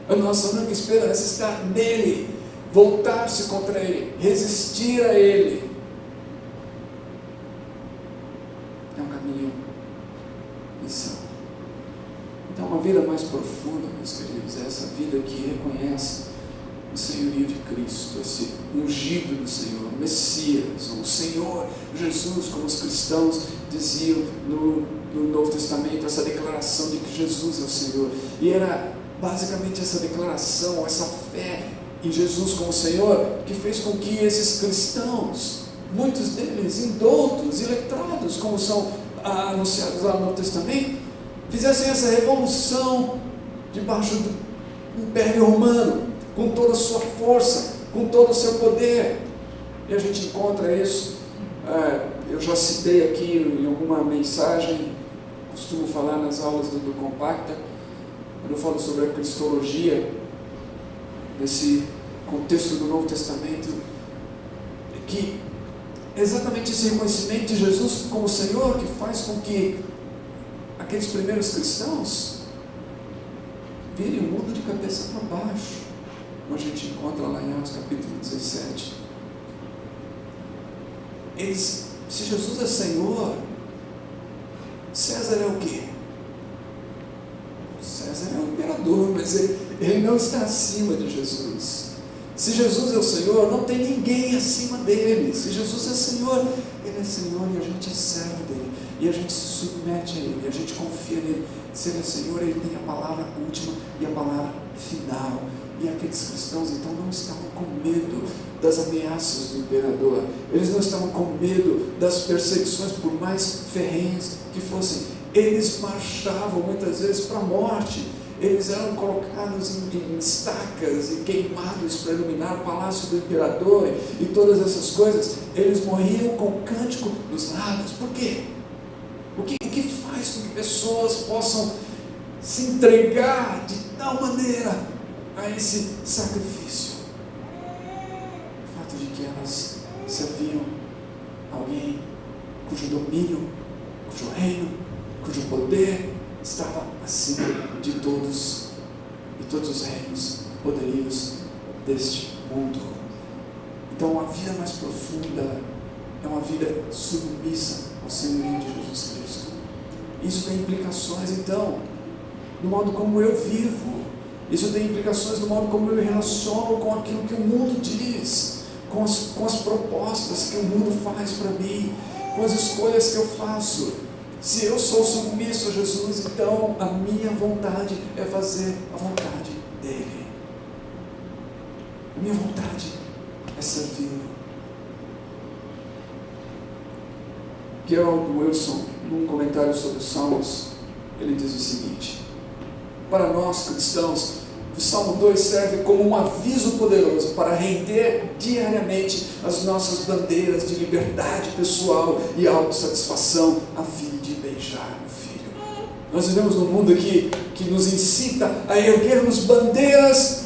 A nossa única esperança está nele. Voltar-se contra Ele, resistir a Ele. É um caminho missão. Então, uma vida mais profunda, meus queridos, é essa vida que reconhece o senhorio de Cristo, esse ungido do Senhor, o Messias, o Senhor Jesus, como os cristãos diziam no Novo Testamento, essa declaração de que Jesus é o Senhor. E era basicamente essa declaração, essa fé em Jesus como Senhor, que fez com que esses cristãos, muitos deles indoutos e letrados, como são anunciados lá no Novo Testamento, fizessem essa revolução debaixo do Império Romano, com toda a sua força, com todo o seu poder. E a gente encontra isso, eu já citei aqui em alguma mensagem, costumo falar nas aulas do Compacta, quando eu falo sobre a cristologia, nesse contexto do Novo Testamento, que exatamente esse reconhecimento de Jesus como Senhor que faz com que aqueles primeiros cristãos virem o mundo de cabeça para baixo, como a gente encontra lá em Atos capítulo 17. Eles, se Jesus é Senhor, César é o quê? César é o imperador, mas ele não está acima de Jesus. Se Jesus é o Senhor, não tem ninguém acima dele. Se Jesus é Senhor, Ele é Senhor e a gente é servo dele. E a gente se submete a Ele, a gente confia nele. Se Ele é Senhor, Ele tem a palavra última e a palavra final. E aqueles cristãos então não estavam com medo das ameaças do imperador. Eles não estavam com medo das perseguições, por mais ferrenhas que fossem. Eles marchavam muitas vezes para a morte. eles eram colocados em estacas e queimados para iluminar o palácio do imperador e todas essas coisas. Eles morriam com o cântico nos lábios. Por quê? O que faz com que pessoas possam se entregar de tal maneira a esse sacrifício? O fato de que elas serviam alguém cujo domínio, cujo reino, cujo poder estava acima de todos e todos os reinos, poderios deste mundo. Então, a vida mais profunda é uma vida submissa ao senhorio de Jesus Cristo. Isso tem implicações, então, no modo como eu vivo. Isso tem implicações no modo como eu me relaciono com aquilo que o mundo diz, com as propostas que o mundo faz para mim, com as escolhas que eu faço. Se eu sou submisso a Jesus, então a minha vontade é fazer a vontade dele. A minha vontade é servi-lo. Gerald Wilson, num comentário sobre os Salmos, ele diz o seguinte: para nós cristãos, o Salmo 2 serve como um aviso poderoso para render diariamente as nossas bandeiras de liberdade pessoal e autossatisfação a fim de beijar o Filho. Nós vivemos num mundo que nos incita a erguermos bandeiras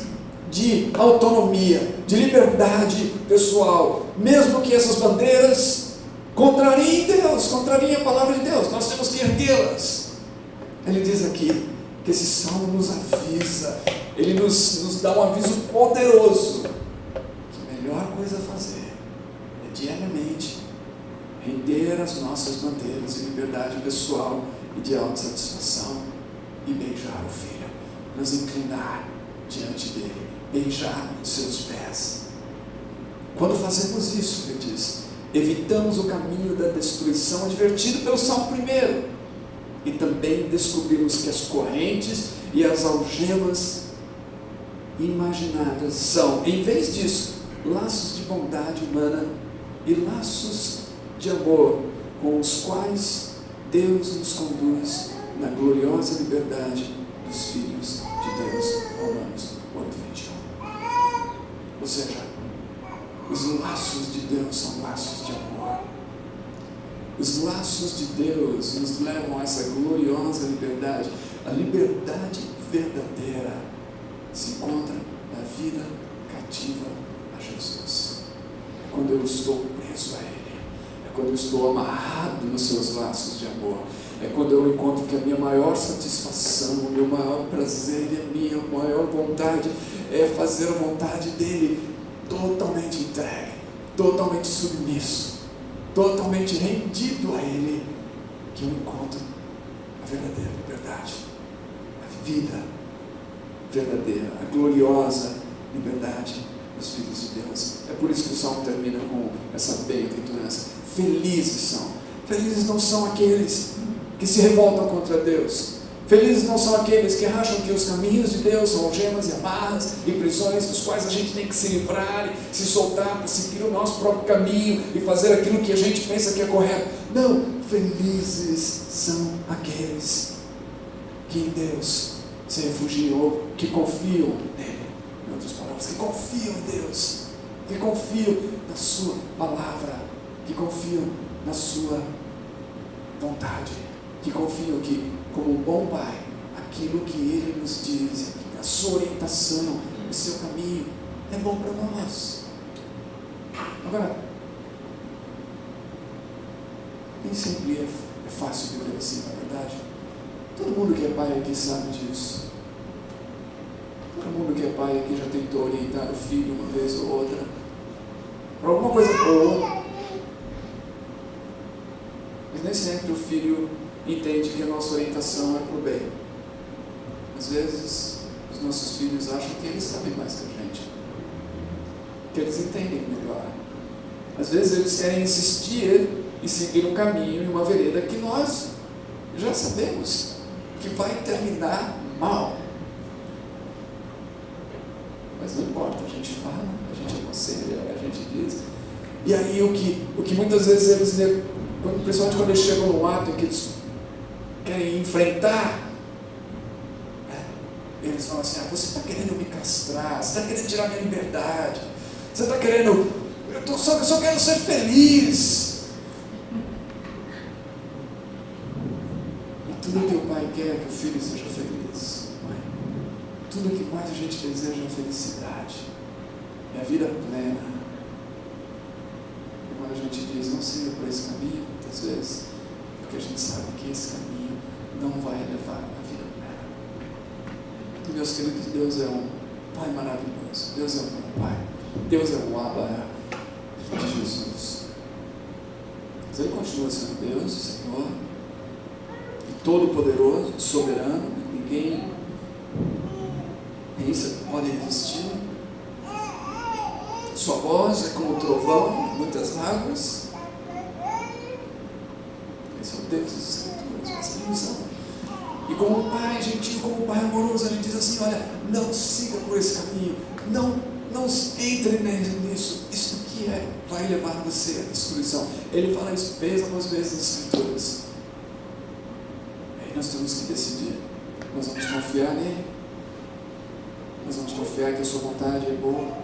de autonomia, de liberdade pessoal, mesmo que essas bandeiras contrariem Deus, contrariem a palavra de Deus. Nós temos que erguê-las. Ele diz aqui que esse salmo nos avisa, ele nos dá um aviso poderoso, que a melhor coisa a fazer é diariamente render as nossas bandeiras de liberdade pessoal e de autossatisfação e beijar o Filho, nos inclinar diante dele, beijar os seus pés. Quando fazemos isso, ele diz, evitamos o caminho da destruição advertido pelo Salmo 1, e também descobrimos que as correntes e as algemas imaginadas são, em vez disso, laços de bondade humana e laços de amor, com os quais Deus nos conduz na gloriosa liberdade dos filhos de Deus. Romanos 8:21. Ou seja, os laços de Deus são laços de amor. Os laços de Deus nos levam a essa gloriosa liberdade. A liberdade verdadeira se encontra na vida cativa a Jesus. É quando eu estou preso a Ele. É quando eu estou amarrado nos seus laços de amor. É quando eu encontro que a minha maior satisfação, o meu maior prazer e a minha maior vontade é fazer a vontade dEle totalmente entregue, totalmente submisso, totalmente rendido a Ele, que eu encontro a verdadeira liberdade, a vida verdadeira, a gloriosa liberdade dos filhos de Deus. É por isso que o Salmo termina com essa bem-aventurança. Felizes são. Felizes não são aqueles que se revoltam contra Deus. Felizes não são aqueles que acham que os caminhos de Deus são algemas e amarras e prisões dos quais a gente tem que se livrar e se soltar para seguir o nosso próprio caminho e fazer aquilo que a gente pensa que é correto. Não, felizes são aqueles que em Deus se refugiam ou que confiam nele. Em outras palavras, que confiam em Deus, que confiam na sua palavra, que confiam na sua vontade, que confiam que, como um bom pai, aquilo que ele nos diz, a sua orientação, o seu caminho, é bom para nós. Agora, nem sempre é fácil viver assim, na verdade. Todo mundo que é pai aqui sabe disso. Todo mundo que é pai aqui já tentou orientar o filho uma vez ou outra, para alguma coisa boa, mas nem sempre o filho entende que a nossa orientação é para o bem. Às vezes, os nossos filhos acham que eles sabem mais que a gente, que eles entendem melhor. Às vezes, eles querem insistir e seguir um caminho e uma vereda que nós já sabemos que vai terminar mal. Mas não importa, a gente fala, a gente aconselha, a gente diz. E aí, o que muitas vezes eles, principalmente quando eles chegam no ato em que eles querem enfrentar, Eles falam assim: você está querendo me castrar, você está querendo tirar minha liberdade, você está querendo, eu só quero ser feliz. E tudo que o pai quer é que o filho seja feliz. Mãe. Tudo que mais a gente deseja é a felicidade, é a vida plena. E quando a gente diz não siga por esse caminho, muitas vezes, porque a gente sabe que esse caminho não vai levar a vida plena. E meus queridos, Deus é um Pai maravilhoso, Deus é um bom Pai, Deus é um Abba de Jesus. Mas Ele continua sendo Deus, Senhor, e todo-poderoso, soberano, ninguém pode resistir. Sua voz é como o trovão, muitas águas. Esse é o Deus das Escrituras, mas Ele nos ama. E como um Pai gentil, como um Pai amoroso, Ele diz assim: olha, não siga por esse caminho, não entre nisso, isso que vai levar você à destruição. Ele fala isso vez após vez nas Escrituras. Aí nós temos que decidir: nós vamos confiar nele, nós vamos confiar que a sua vontade é boa,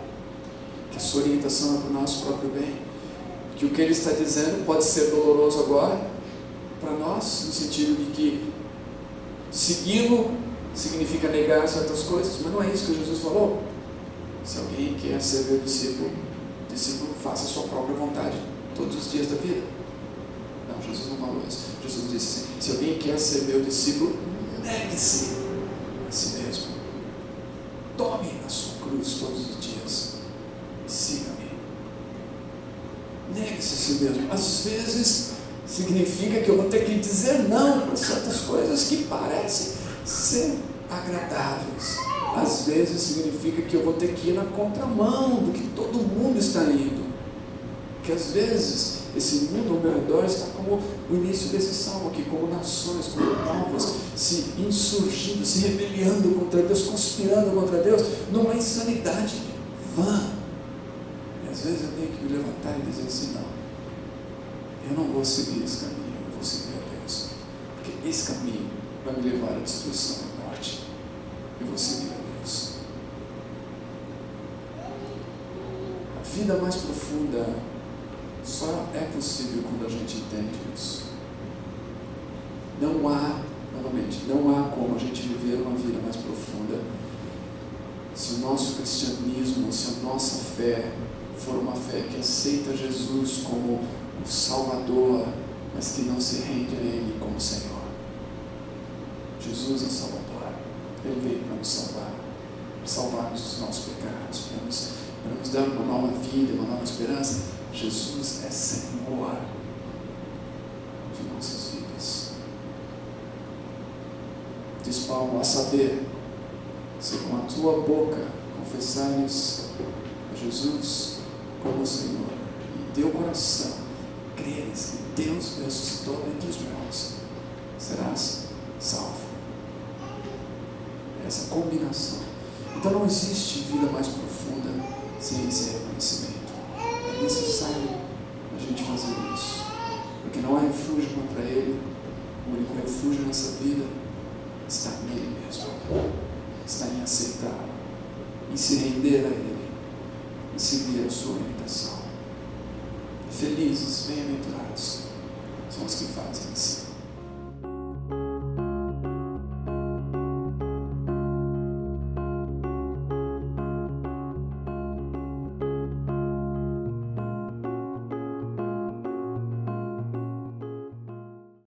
que a sua orientação é para o nosso próprio bem, que o que Ele está dizendo pode ser doloroso agora para nós, no sentido de que segui-lo significa negar certas coisas, mas não é isso que Jesus falou. Se alguém quer ser meu discípulo, o discípulo faça a sua própria vontade todos os dias da vida. Não, Jesus não falou isso. Jesus disse assim: se alguém quer ser meu discípulo, negue-se a si mesmo, tome a sua cruz todos os dias e siga-me. Negue-se a si mesmo. Às vezes significa que eu vou ter que dizer não para certas coisas que parecem ser agradáveis. Às vezes significa que eu vou ter que ir na contramão do que todo mundo está indo. Porque às vezes esse mundo ao meu redor está como o início desse salmo aqui, como nações, como povos, se insurgindo, se rebeliando contra Deus, conspirando contra Deus, numa insanidade vã. E às vezes eu tenho que me levantar e dizer assim: não, eu não vou seguir esse caminho, eu vou seguir a Deus, porque esse caminho vai me levar à destruição e à morte. Eu vou seguir a Deus. A vida mais profunda só é possível quando a gente entende isso. Não há, novamente, não há como a gente viver uma vida mais profunda se o nosso cristianismo, se a nossa fé for uma fé que aceita Jesus como o Salvador, mas que não se rende a Ele como Senhor. Jesus é Salvador. Ele veio para nos salvar-nos dos nossos pecados, para nos dar uma nova vida, uma nova esperança. Jesus é Senhor de nossas vidas. Diz Paulo: a saber, se com a tua boca confessares a Jesus como Senhor, e em teu coração creres que Deus ressuscitou dentre os mortos, serás salvo. Essa combinação. Então não existe vida mais profunda sem esse reconhecimento. É necessário a gente fazer isso, porque não há refúgio contra Ele. O único refúgio nessa vida está nele mesmo, está em aceitá-lo, em se render a Ele, em seguir a sua orientação. Felizes, bem-aventurados são os que fazem isso.